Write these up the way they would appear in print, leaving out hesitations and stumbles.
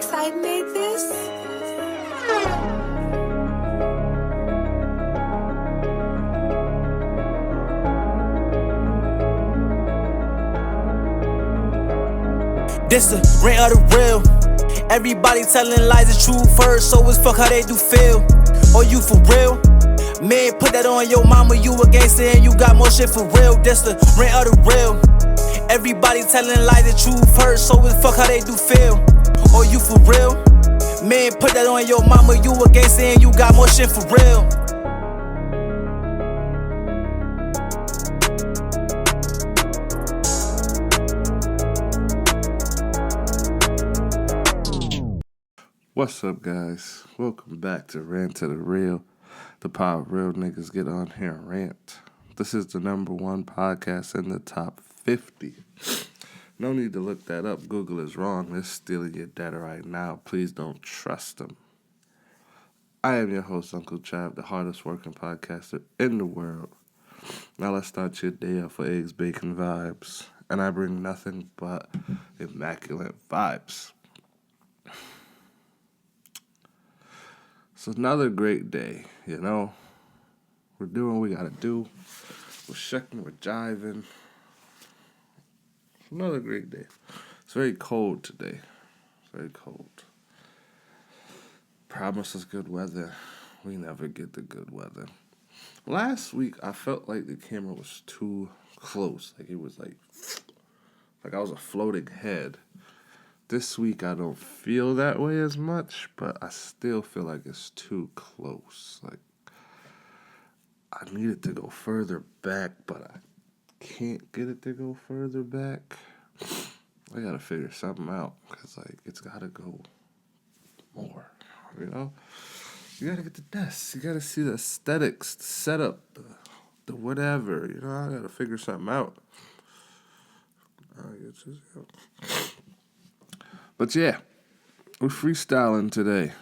Darkside made this? This the rant of the real. Everybody telling lies is true first, so it's fuck how they do feel. Or you for real? Man, put that on your mama, you a gangster and you got more shit for real. This the rant of the real. Everybody telling lies is true first, so it's fuck how they do feel. Or you for real? Man, put that on your mama, you a gangster and you got more shit for real. What's up, guys? Welcome back to Rant to the Real, the power of real niggas get on here and rant. This is the #1 podcast in the top 50. No need to look that up. Google is wrong. They're stealing your data right now. Please don't trust them. I am your host, Uncle Chab, the hardest working podcaster in the world. Now let's start your day off with eggs, bacon vibes. And I bring nothing but immaculate vibes. It's another great day, you know. We're doing what we gotta do. We're shucking, we're jiving. It's another great day. It's very cold today. It's very cold. Promise us good weather. We never get the good weather. Last week, I felt like the camera was too close. Like it was like I was a floating head. This week, I don't feel that way as much, but I still feel like it's too close. Like, I need it to go further back, but I can't get it to go further back. I gotta figure something out, because, like, it's gotta go more, you know? You gotta get the desk. You gotta see the aesthetics, the setup, the whatever, you know? I gotta figure something out. But yeah, we're freestyling today.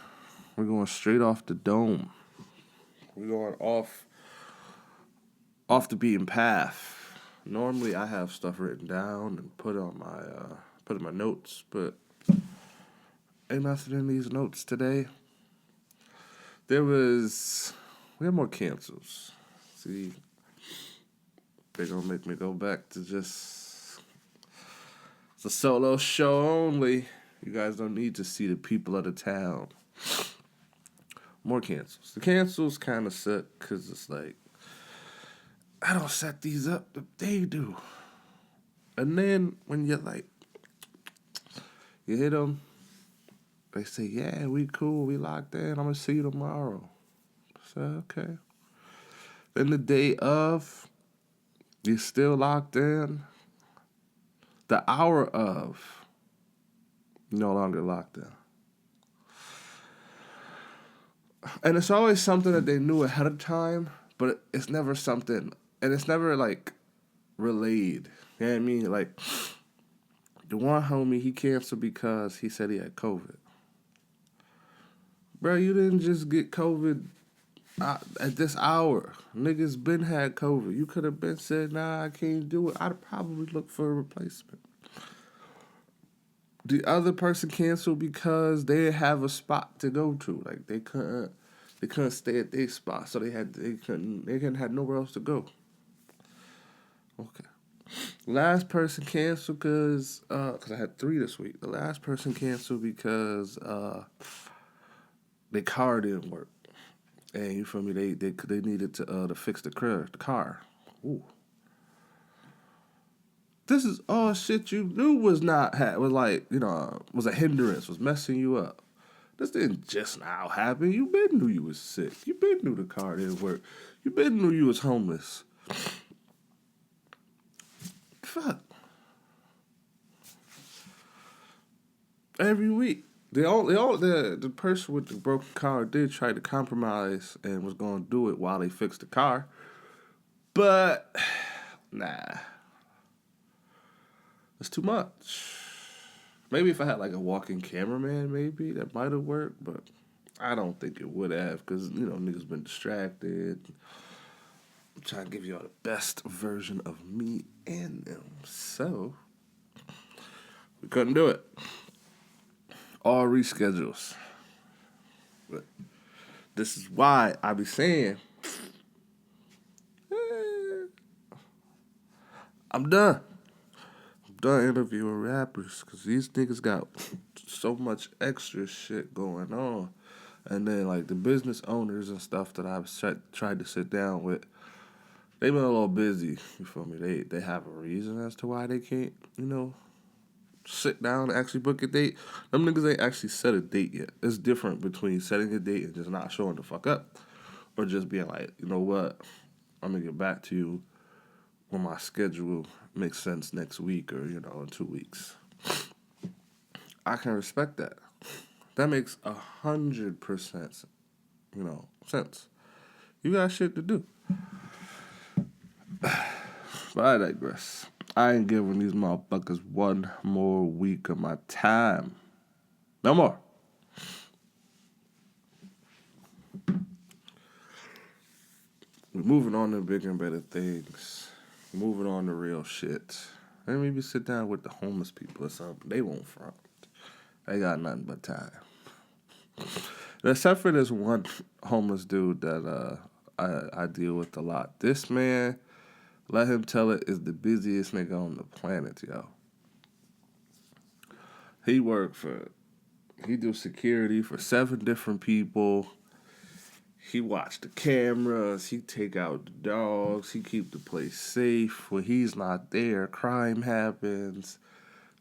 We're going straight off the dome. We're going off the beaten path. Normally, I have stuff written down and put in my notes, but ain't nothing in these notes today. We had more cancels. See, they're gonna make me go back to just it's a solo show only. You guys don't need to see the people of the town. More cancels. The cancels kind of suck because it's like, I don't set these up, they do. And then when you're like, you hit them, they say, yeah, we cool, we locked in, I'm going to see you tomorrow. So, okay. Then the day of, you're still locked in. The hour of, no longer locked in. And it's always something that they knew ahead of time, but it's never something, and it's never, like, relayed. You know what I mean? Like, the one homie, he canceled because he said he had COVID. Bro, you didn't just get COVID at this hour. Niggas been had COVID. You could have been said, nah, I can't do it. I'd probably look for a replacement. The other person canceled because they didn't have a spot to go to. Like they couldn't stay at their spot, so they couldn't have nowhere else to go. Okay. Last person canceled because I had 3 this week. The last person canceled because their car didn't work, and you feel me? They needed to fix the car. Ooh. This is all shit you knew was a hindrance, was messing you up. This didn't just now happen. You been knew you was sick. You been knew the car didn't work. You been knew you was homeless. Fuck. Every week. The person with the broken car did try to compromise and was going to do it while they fixed the car. But, nah. It's too much. Maybe if I had like a walking cameraman, maybe that might have worked, but I don't think it would have because, niggas been distracted. I'm trying to give y'all the best version of me and them. So, we couldn't do it. all reschedules. But this is why I be saying, I'm done. I'm done interviewing rappers because these niggas got so much extra shit going on. And then, like, the business owners and stuff that I've tried to sit down with, they've been a little busy, you feel me? They have a reason as to why they can't, sit down and actually book a date. Them niggas ain't actually set a date yet. It's different between setting a date and just not showing the fuck up. Or just being like, you know what, I'm going to get back to you when my schedule makes sense next week or, in 2 weeks. I can respect that. That makes 100%, sense. You got shit to do. But I digress. I ain't giving these motherfuckers one more week of my time. No more. We're moving on to bigger and better things. Moving on to real shit. And maybe sit down with the homeless people or something. They won't front. They got nothing but time. Except for this one homeless dude that I deal with a lot. This man, let him tell it, is the busiest nigga on the planet, yo. He do security for 7 different people. He watch the cameras. He take out the dogs. He keep the place safe. When he's not there, crime happens.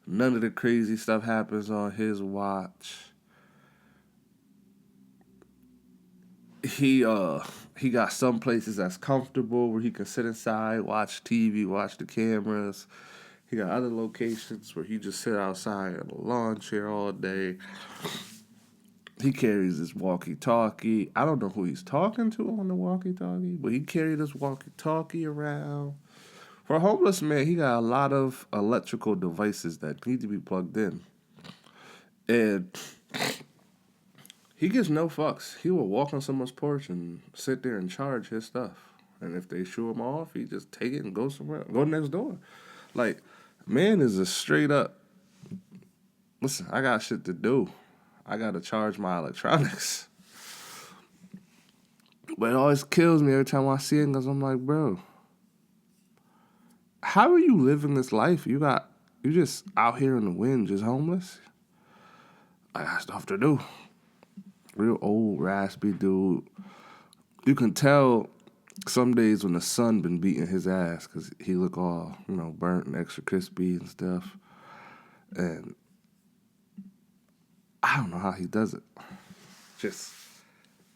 None of the crazy stuff happens on his watch. He got some places that's comfortable where he can sit inside, watch TV, watch the cameras. He got other locations where he just sit outside in a lawn chair all day. He carries his walkie-talkie. I don't know who he's talking to on the walkie-talkie, but he carried his walkie-talkie around. For a homeless man, he got a lot of electrical devices that need to be plugged in. And he gives no fucks. He will walk on someone's porch and sit there and charge his stuff. And if they shoo him off, he just take it and go somewhere. Go next door. Like, man is a straight up, listen, I got shit to do. I got to charge my electronics. But it always kills me every time I see it because I'm like, bro, how are you living this life? You just out here in the wind, just homeless? I got stuff to do. Real old, raspy dude. You can tell some days when the sun been beating his ass because he look all, burnt and extra crispy and stuff. And I don't know how he does it. Just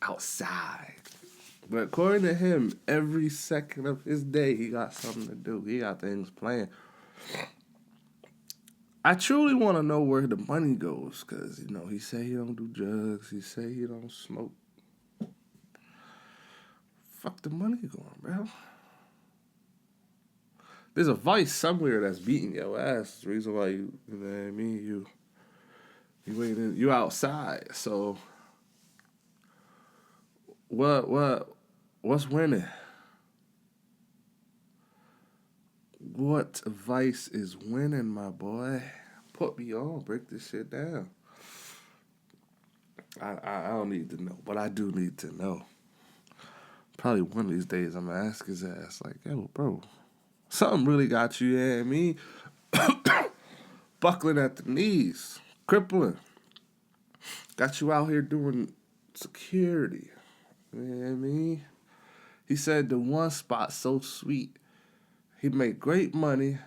outside. But according to him, every second of his day, he got something to do. He got things planned. I truly want to know where the money goes because, he say he don't do drugs. He say he don't smoke. Fuck the money going, bro. There's a vice somewhere that's beating your ass. The reason why you know what I mean? You outside. So what's winning? What vice is winning, my boy? Put me on, break this shit down. I don't need to know, but I do need to know. Probably one of these days I'm gonna ask his ass, like, yo, bro, something really got you, buckling at the knees, crippling. Got you out here doing security. You know what I mean? He said the one spot so sweet. He make great money.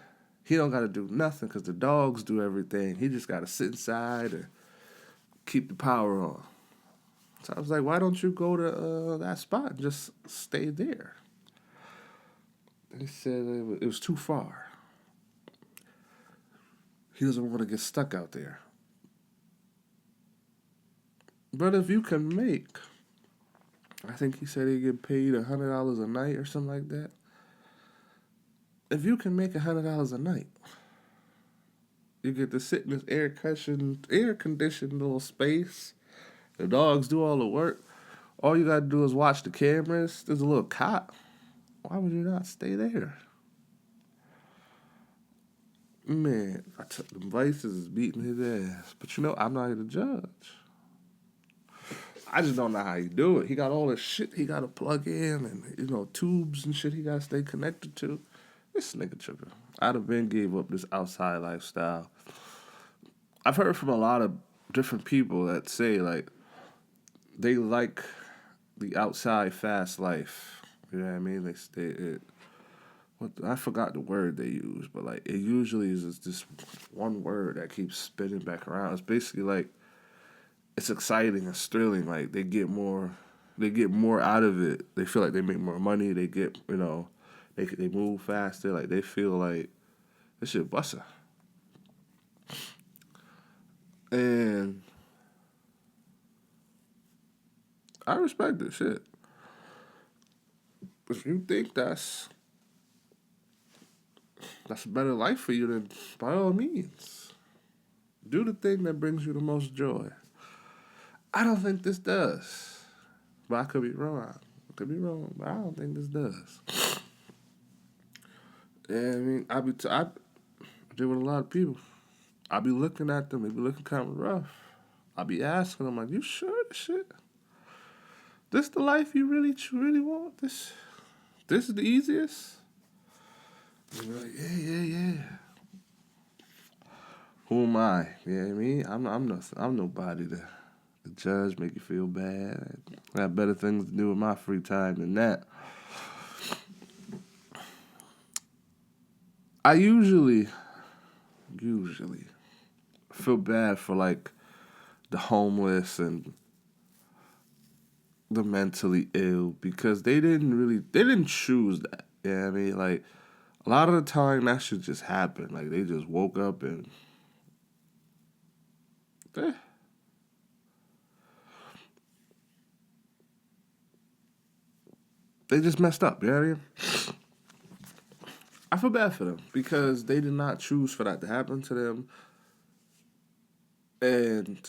He don't got to do nothing because the dogs do everything. He just got to sit inside and keep the power on. So I was like, why don't you go to that spot and just stay there? And he said it was too far. He doesn't want to get stuck out there. But if you can make, I think he said he get paid $100 a night or something like that. If you can make $100 a night, you get to sit in this air-conditioned little space. The dogs do all the work. All you got to do is watch the cameras. There's a little cot. Why would you not stay there? Man, I took them vices is beating his ass. But I'm not here to judge. I just don't know how he do it. He got all this shit he got to plug in and, tubes and shit he got to stay connected to. This nigga tripping. I'd have been gave up this outside lifestyle. I've heard from a lot of different people that say, like, they like the outside fast life. You know what I mean? I forgot the word they use, but, like, it usually is just this one word that keeps spinning back around. It's basically like, it's exciting, it's thrilling. Like, they get more out of it. They feel like they make more money. They get, they move faster. Like, they feel like this shit busting. And I respect this shit. If you think that's a better life for you, then by all means, do the thing that brings you the most joy. I don't think this does. But I could be wrong. But I don't think this does. And I mean, I deal with a lot of people. I be looking at them. They be looking kind of rough. I be asking them, like, you sure this shit? This the life you really want? This is the easiest? And they're like, yeah. Who am I? You know what I mean? I'm nobody to judge, make you feel bad. I got better things to do with my free time than that. I usually feel bad for, like, the homeless and the mentally ill because they didn't choose that. You know what I mean? Like, a lot of the time that shit just happened. Like, they just woke up and they just messed up. You know what I mean? I feel bad for them because they did not choose for that to happen to them. And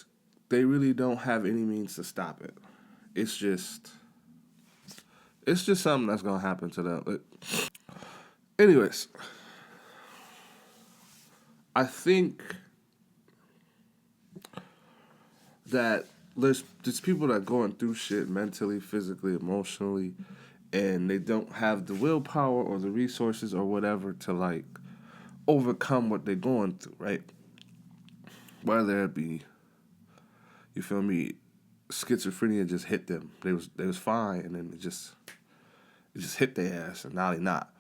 they really don't have any means to stop it. It's just something that's going to happen to them. Anyways, I think that there's people that are going through shit mentally, physically, emotionally, and they don't have the willpower or the resources or whatever to, like, overcome what they're going through, right? Whether it be, you feel me, schizophrenia just hit them. They was fine, and then it just hit their ass, and now they not.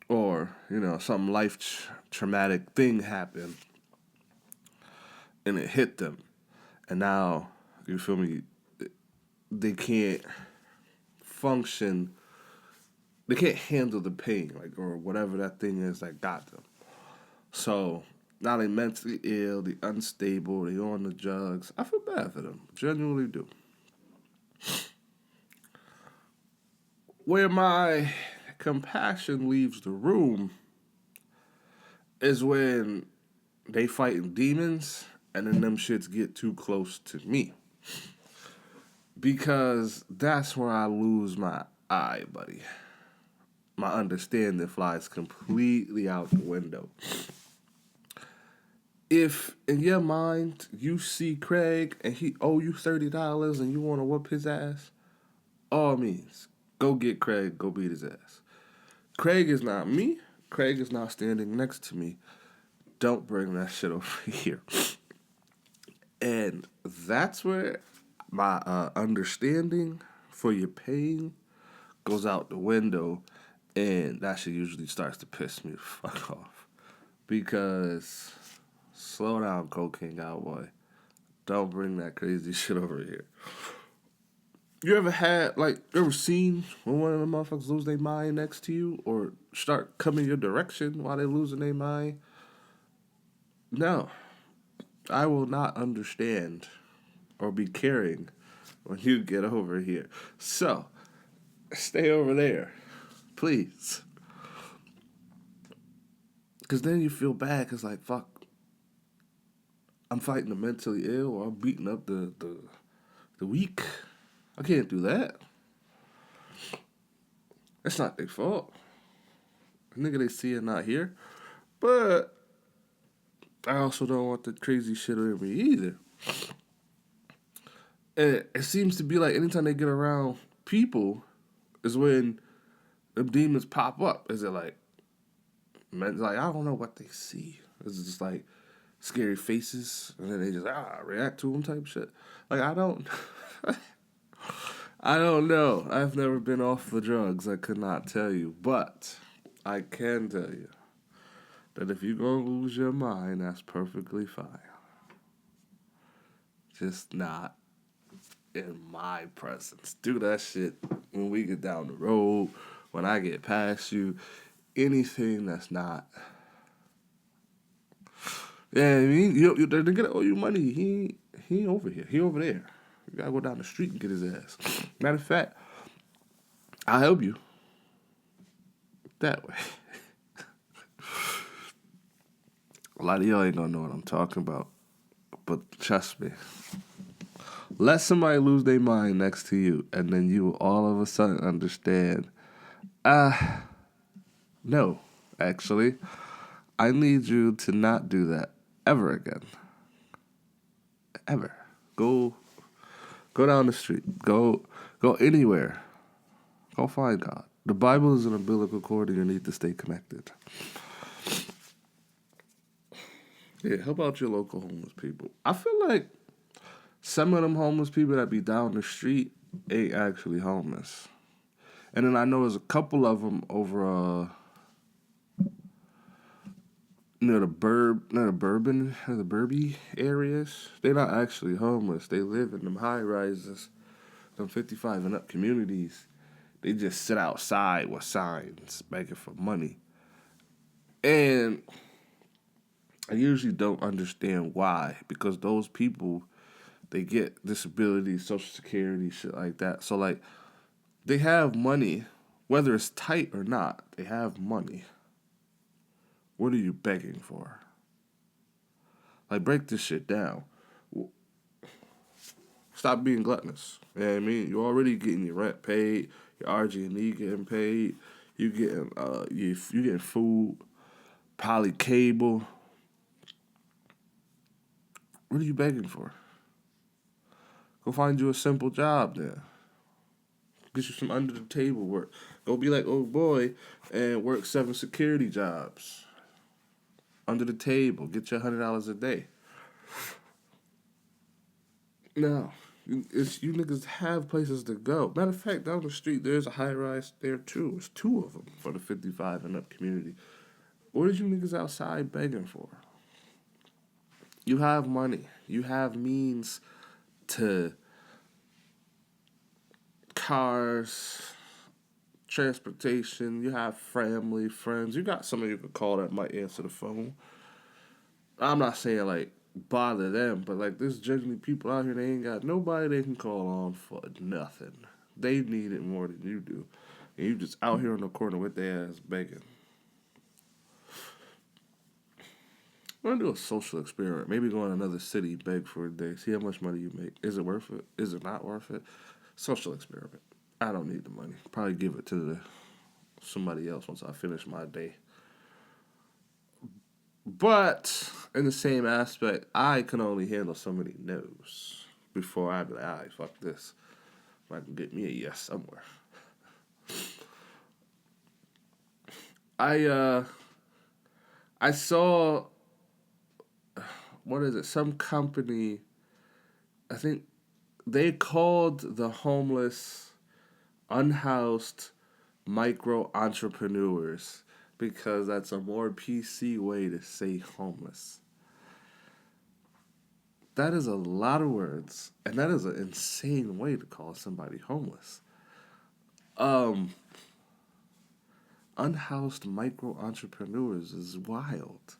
Or, some traumatic thing happened, and it hit them, and now, you feel me, they can't function. They can't handle the pain, like, or whatever that thing is that got them. So now they mentally ill, they unstable, they on the drugs. I feel bad for them, genuinely do. Where my compassion leaves the room is when they fighting demons and then them shits get too close to me. Because that's where I lose my eye, buddy. My understanding flies completely out the window. If in your mind you see Craig and he owe you $30 and you want to whoop his ass, all means, go get Craig, go beat his ass. Craig is not me. Craig is not standing next to me. Don't bring that shit over here. And that's where my understanding for your pain goes out the window, and that shit usually starts to piss me the fuck off. Because, slow down, cocaine cowboy. Don't bring that crazy shit over here. You ever seen when one of the motherfuckers lose their mind next to you or start coming your direction while they losing their mind? No. I will not understand or be caring when you get over here. So, stay over there. Please. Because then you feel bad because, like, fuck, I'm fighting the mentally ill or I'm beating up the weak. I can't do that. It's not their fault. The nigga they see it not here. But I also don't want the crazy shit in me either. And it seems to be like anytime they get around people is when the demons pop up. Is it like, man, like I don't know what they see. Is it just like scary faces and then they just react to them type shit? Like I don't, I don't know. I've never been off the drugs. I could not tell you, but I can tell you that if you're gonna lose your mind, that's perfectly fine. Just not in my presence. Do that shit when we get down the road, when I get past you. Anything that's not. Yeah, I mean, they're gonna owe you money. He ain't over here. He over there. You gotta go down the street and get his ass. Matter of fact, I'll help you that way. A lot of y'all ain't gonna know what I'm talking about, but trust me. Let somebody lose their mind next to you, and then you will all of a sudden understand. No, actually, I need you to not do that ever again. Ever. Go down the street. Go anywhere. Go find God. The Bible is an umbilical cord, and you need to stay connected. Yeah, help out your local homeless people. I feel like some of them homeless people that be down the street ain't actually homeless. And then I know there's a couple of them over near the Burby areas. They're not actually homeless. They live in them high rises, them 55 and up communities. They just sit outside with signs begging for money. And I usually don't understand why, because those people, they get disabilities, Social Security, shit like that. So, like, they have money, whether it's tight or not, they have money. What are you begging for? Like, break this shit down. Stop being gluttonous. You know what I mean? You're already getting your rent paid, your RG&E getting paid, you getting food, probably cable. What are you begging for? Go find you a simple job then. Get you some under the table work. Go be like old boy and work 7 security jobs. Under the table. Get you $100 a day. No. You niggas have places to go. Matter of fact, down the street, there's a high rise there too. There's 2 of them for the 55 and up community. What is you niggas outside begging for? You have money. You have means to cars, transportation. You have family, friends. You got somebody you could call that might answer the phone. I'm not saying, like, bother them, but, like, there's generally people out here that ain't got nobody they can call on for nothing. They need it more than you do. And you just out here in the corner with their ass begging. I'm going to do a social experiment. Maybe go in another city, beg for a day, see how much money you make. Is it worth it? Is it not worth it? Social experiment. I don't need the money. Probably give it to somebody else once I finish my day. But in the same aspect, I can only handle so many no's before I be like, all right, fuck this. I can get me a yes somewhere. I saw, what is it, some company, I think they called the homeless Unhoused Micro Entrepreneurs because that's a more PC way to say homeless. That is a lot of words, and that is an insane way to call somebody homeless. Unhoused Micro Entrepreneurs is wild.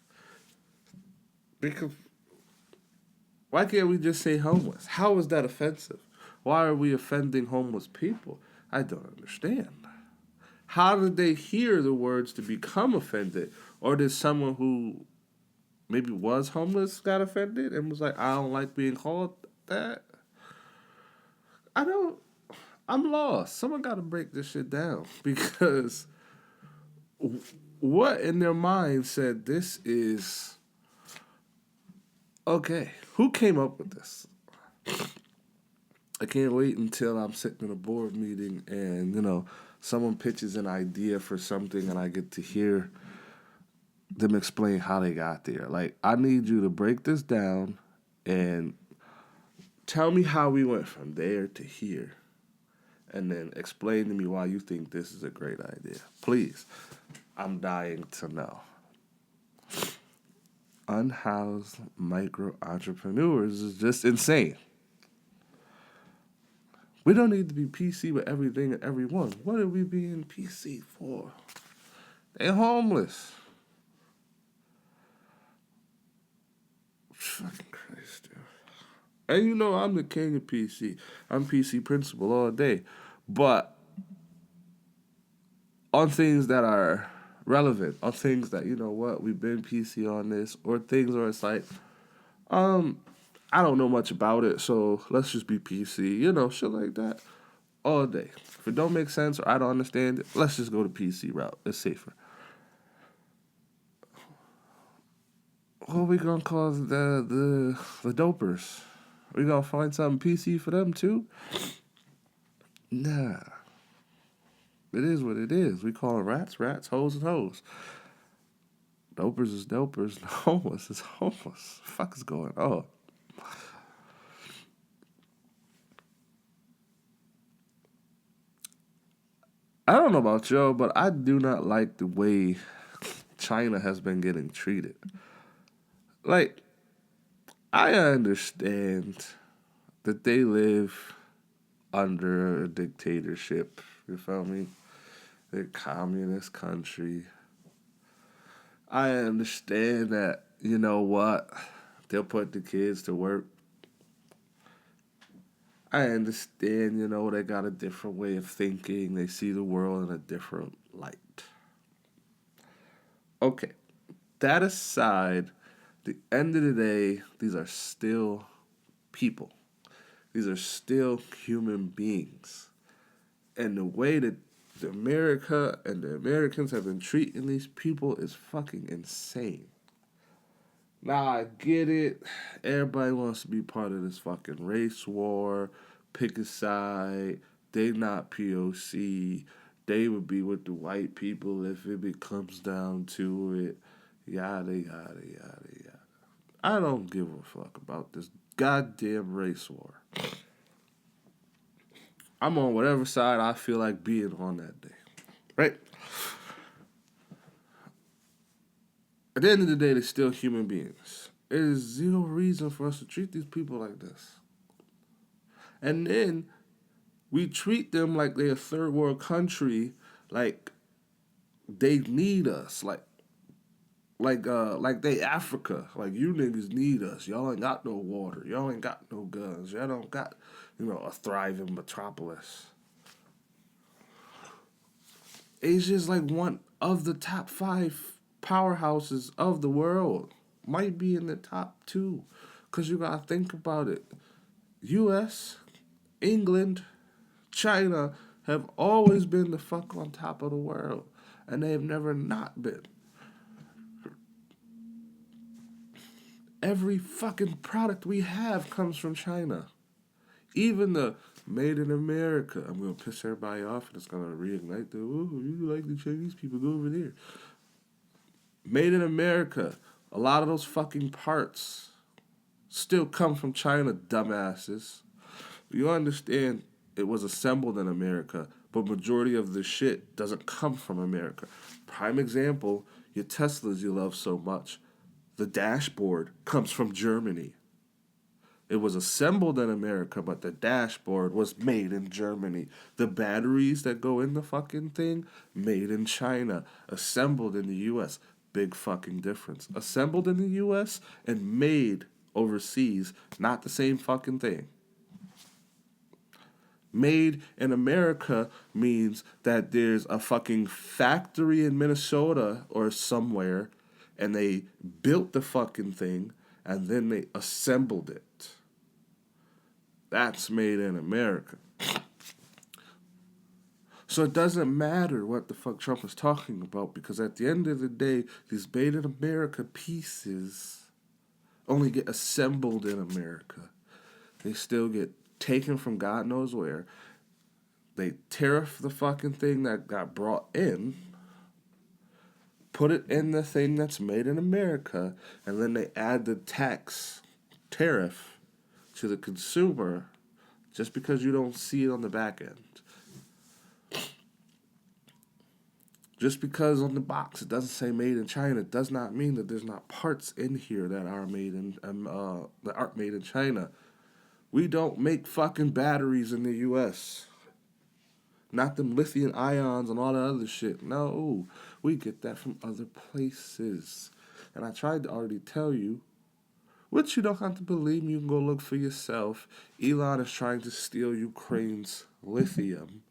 Because why can't we just say homeless? How is that offensive? Why are we offending homeless people? I don't understand. How did they hear the words to become offended? Or did someone who maybe was homeless got offended and was like, I don't like being called that? I'm lost. Someone got to break this shit down because what in their mind said this is okay? Who came up with this? I can't wait until I'm sitting in a board meeting and, someone pitches an idea for something and I get to hear them explain how they got there. Like, I need you to break this down and tell me how we went from there to here. And then explain to me why you think this is a great idea. Please. I'm dying to know. Unhoused Micro Entrepreneurs is just insane. We don't need to be PC with everything and everyone. What are we being PC for? They're homeless. Fucking Christ, dude. And I'm the king of PC. I'm PC principal all day. But on things that are relevant, on things that, we've been PC on this, or things where it's like, I don't know much about it, so let's just be PC, shit like that, all day. If it don't make sense or I don't understand it, let's just go to PC route. It's safer. What are we gonna call the dopers? We gonna find something PC for them too? Nah. It is what it is. We call them rats, hoes is hoes. Dopers is dopers, and homeless is homeless. What the fuck is going on? I don't know about y'all, but I do not like the way China has been getting treated. Like, I understand that they live under a dictatorship, you feel me? They're a communist country. I understand that, they'll put the kids to work. I understand, they got a different way of thinking. They see the world in a different light. Okay, that aside, the end of the day, these are still people. These are still human beings. And the way that America and the Americans have been treating these people is fucking insane. Now, I get it. Everybody wants to be part of this fucking race war. Pick a side. They not POC. They would be with the white people if it comes down to it. Yada, yada, yada, yada. I don't give a fuck about this goddamn race war. I'm on whatever side I feel like being on that day. Right? At the end of the day, they're still human beings. There is zero reason for us to treat these people like this. And then we treat them like they're a third world country, like they need us, like they Africa. Like, you niggas need us. Y'all ain't got no water. Y'all ain't got no guns. Y'all don't got, a thriving metropolis. Asia's like one of the top 5 powerhouses of the world. Might be in the top 2. Because you got to think about it. U.S., England, China have always been the fuck on top of the world. And they have never not been. Every fucking product we have comes from China. Even the Made in America. I'm going to piss everybody off and it's going to reignite you like the Chinese people, go over there. Made in America. A lot of those fucking parts still come from China, dumbasses. You understand it was assembled in America, but majority of the shit doesn't come from America. Prime example, your Teslas you love so much. The dashboard comes from Germany. It was assembled in America, but the dashboard was made in Germany. The batteries that go in the fucking thing, made in China. Assembled in the U.S. Big fucking difference. Assembled in the U.S. and made overseas, not the same fucking thing. Made in America means that there's a fucking factory in Minnesota or somewhere, and they built the fucking thing, and then they assembled it. That's made in America. So it doesn't matter what the fuck Trump is talking about, because at the end of the day, these made in America pieces only get assembled in America. They still get taken from God knows where. They tariff the fucking thing that got brought in, put it in the thing that's made in America, and then they add the tax tariff to the consumer just because you don't see it on the back end. Just because on the box it doesn't say made in China does not mean that there's not parts in here that are made in that aren't made in China. We don't make fucking batteries in the U.S. Not them lithium ions and all that other shit. No, we get that from other places. And I tried to already tell you, which you don't have to believe me. You can go look for yourself. Elon is trying to steal Ukraine's lithium.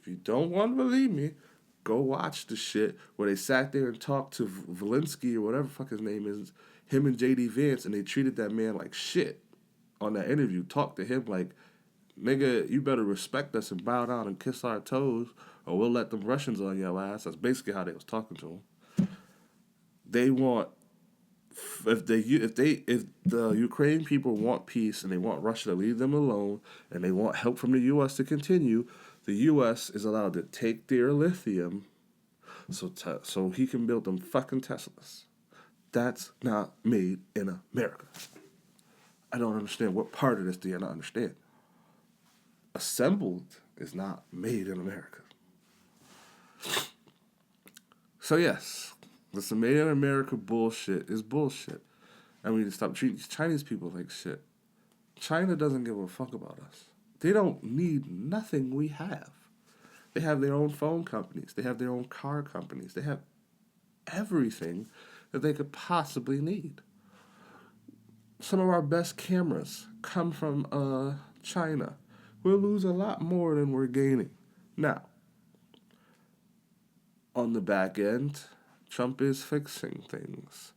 If you don't want to believe me, go watch the shit where they sat there and talked to Valinsky or whatever the fuck his name is, him and J.D. Vance, and they treated that man like shit on that interview. Talked to him like, nigga, you better respect us and bow down and kiss our toes, or we'll let them Russians on your ass. That's basically how they was talking to him. They want, if the Ukraine people want peace and they want Russia to leave them alone and they want help from the U.S. to continue, the U.S. is allowed to take their lithium so he can build them fucking Teslas. That's not made in America. I don't understand what part of this do you not understand. Assembled is not made in America. So yes, this made in America bullshit is bullshit. And we need to stop treating Chinese people like shit. China doesn't give a fuck about us. They don't need nothing we have. They have their own phone companies. They have their own car companies. They have everything that they could possibly need. Some of our best cameras come from China. We'll lose a lot more than we're gaining. Now, on the back end, Trump is fixing things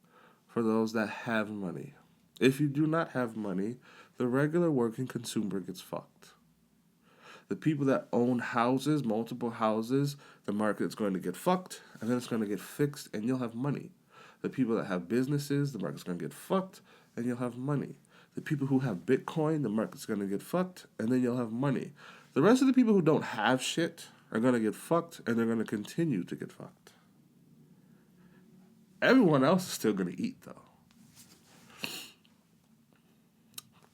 for those that have money. If you do not have money, the regular working consumer gets fucked. The people that own houses, multiple houses, the market's going to get fucked, and then it's going to get fixed, and you'll have money. The people that have businesses, the market's going to get fucked, and you'll have money. The people who have Bitcoin, the market's going to get fucked, and then you'll have money. The rest of the people who don't have shit are going to get fucked, and they're going to continue to get fucked. Everyone else is still going to eat, though.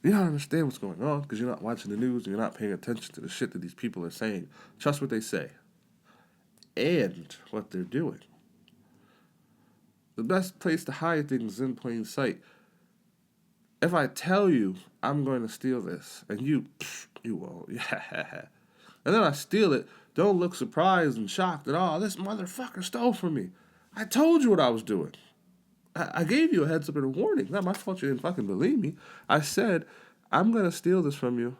You don't understand what's going on because you're not watching the news and you're not paying attention to the shit that these people are saying. Trust what they say and what they're doing. The best place to hide things is in plain sight. If I tell you I'm going to steal this and you won't, yeah, and then I steal it, don't look surprised and shocked that, oh, this motherfucker stole from me. I told you what I was doing. I gave you a heads up and a warning. Not my fault you didn't fucking believe me. I said, I'm going to steal this from you.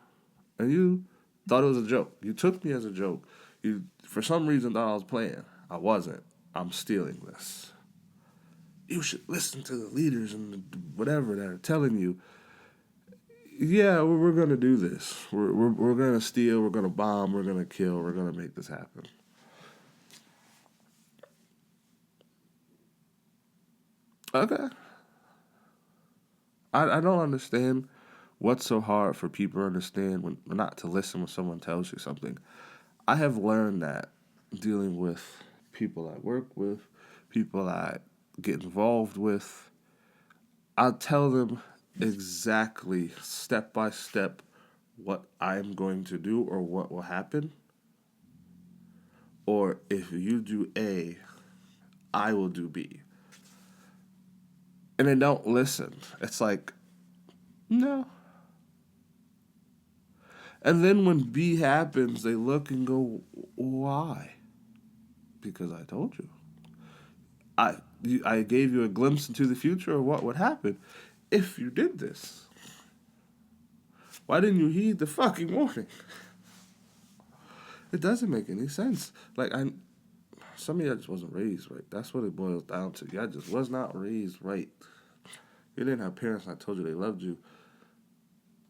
And you thought it was a joke. You took me as a joke. You, for some reason, thought I was playing. I wasn't. I'm stealing this. You should listen to the leaders and whatever that are telling you, yeah, we're going to do this. We're going to steal. We're going to bomb. We're going to kill. We're going to make this happen. Okay. I don't understand what's so hard for people to understand when not to listen when someone tells you something. I have learned that dealing with people I work with, people I get involved with, I'll tell them exactly step by step what I'm going to do or what will happen. Or if you do A, I will do B. And they don't listen. It's like, no. And then when B happens, they look and go, why? Because I told you. I gave you a glimpse into the future of what would happen if you did this. Why didn't you heed the fucking warning? It doesn't make any sense. Like, some of y'all just wasn't raised right. That's what it boils down to. Y'all just was not raised right. You didn't have parents that told you they loved you.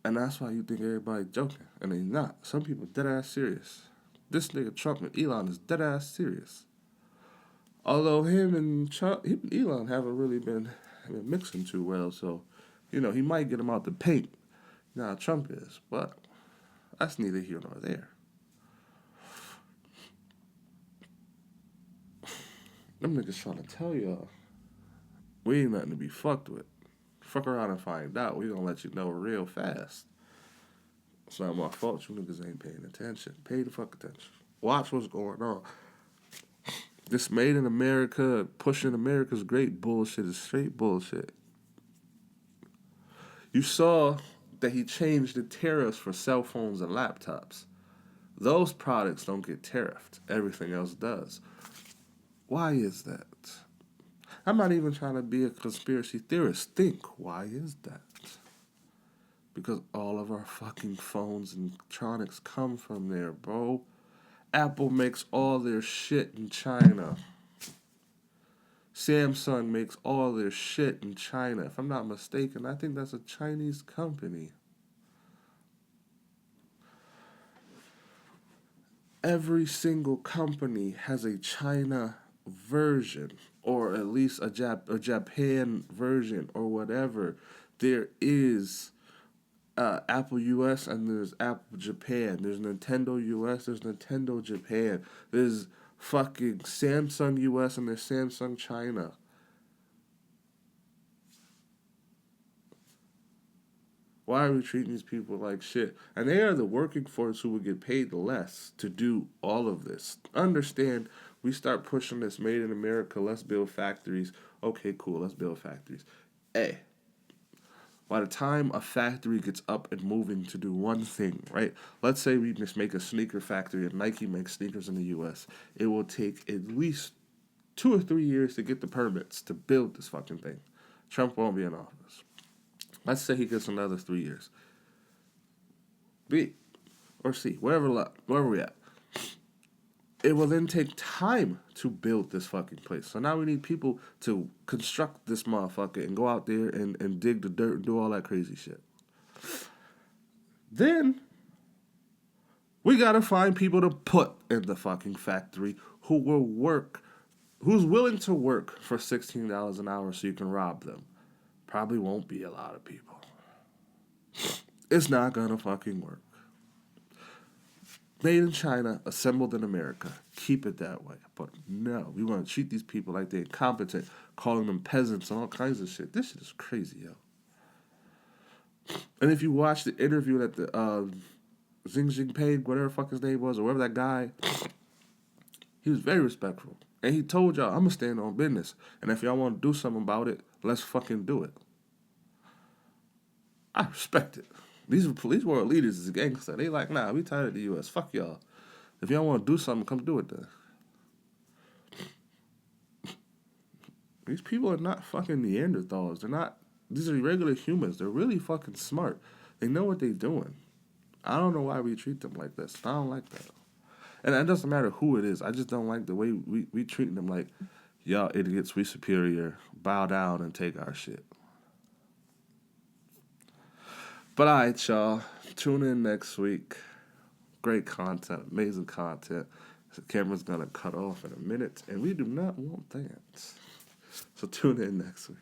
And that's why you think everybody's joking. And they not. Some people dead ass serious. This nigga Trump and Elon is dead ass serious. Although him and Elon haven't really been mixing too well, so, he might get him out the paint. Now Trump is, but that's neither here nor there. Them niggas trying to tell y'all, we ain't nothing to be fucked with. Fuck around and find out. We gonna let you know real fast. It's not my fault you niggas ain't paying attention. Pay the fuck attention. Watch what's going on. This made in America, pushing America's great bullshit is straight bullshit. You saw that he changed the tariffs for cell phones and laptops. Those products don't get tariffed. Everything else does. Why is that? I'm not even trying to be a conspiracy theorist. Think, why is that? Because all of our fucking phones and electronics come from there, bro. Apple makes all their shit in China. Samsung makes all their shit in China. If I'm not mistaken, I think that's a Chinese company. Every single company has a China version, or at least a Japan version, or whatever. There is Apple US and there's Apple Japan. There's Nintendo US, there's Nintendo Japan. There's fucking Samsung US and there's Samsung China. Why are we treating these people like shit? And they are the working force who would get paid less to do all of this. Understand, we start pushing this made in America, let's build factories. Okay, cool, let's build factories. Hey, by the time a factory gets up and moving to do one thing, right? Let's say we just make a sneaker factory and Nike makes sneakers in the U.S. It will take at least 2 or 3 years to get the permits to build this fucking thing. Trump won't be in office. Let's say he gets another 3 years. B or C, wherever we at. It will then take time to build this fucking place. So now we need people to construct this motherfucker and go out there and dig the dirt and do all that crazy shit. Then we gotta find people to put in the fucking factory who will work, who's willing to work for $16 an hour so you can rob them. Probably won't be a lot of people. It's not gonna fucking work. Made in China, assembled in America. Keep it that way. But no, we want to treat these people like they're incompetent, calling them peasants and all kinds of shit. This shit is crazy, yo. And if you watch the interview that the Xi Jinping, whatever the fuck his name was, or whatever that guy, he was very respectful. And he told y'all, I'm going to stand on business. And if y'all want to do something about it, let's fucking do it. I respect it. These world leaders is gangster. They like, nah, we tired of the U.S. Fuck y'all. If y'all want to do something, come do it then. These people are not fucking Neanderthals. These are regular humans. They're really fucking smart. They know what they're doing. I don't know why we treat them like this. I don't like that. And it doesn't matter who it is. I just don't like the way we treat them like, y'all idiots, we superior. Bow down and take our shit. But alright, y'all. Tune in next week. Great content, amazing content. The camera's gonna cut off in a minute, and we do not want that. So tune in next week.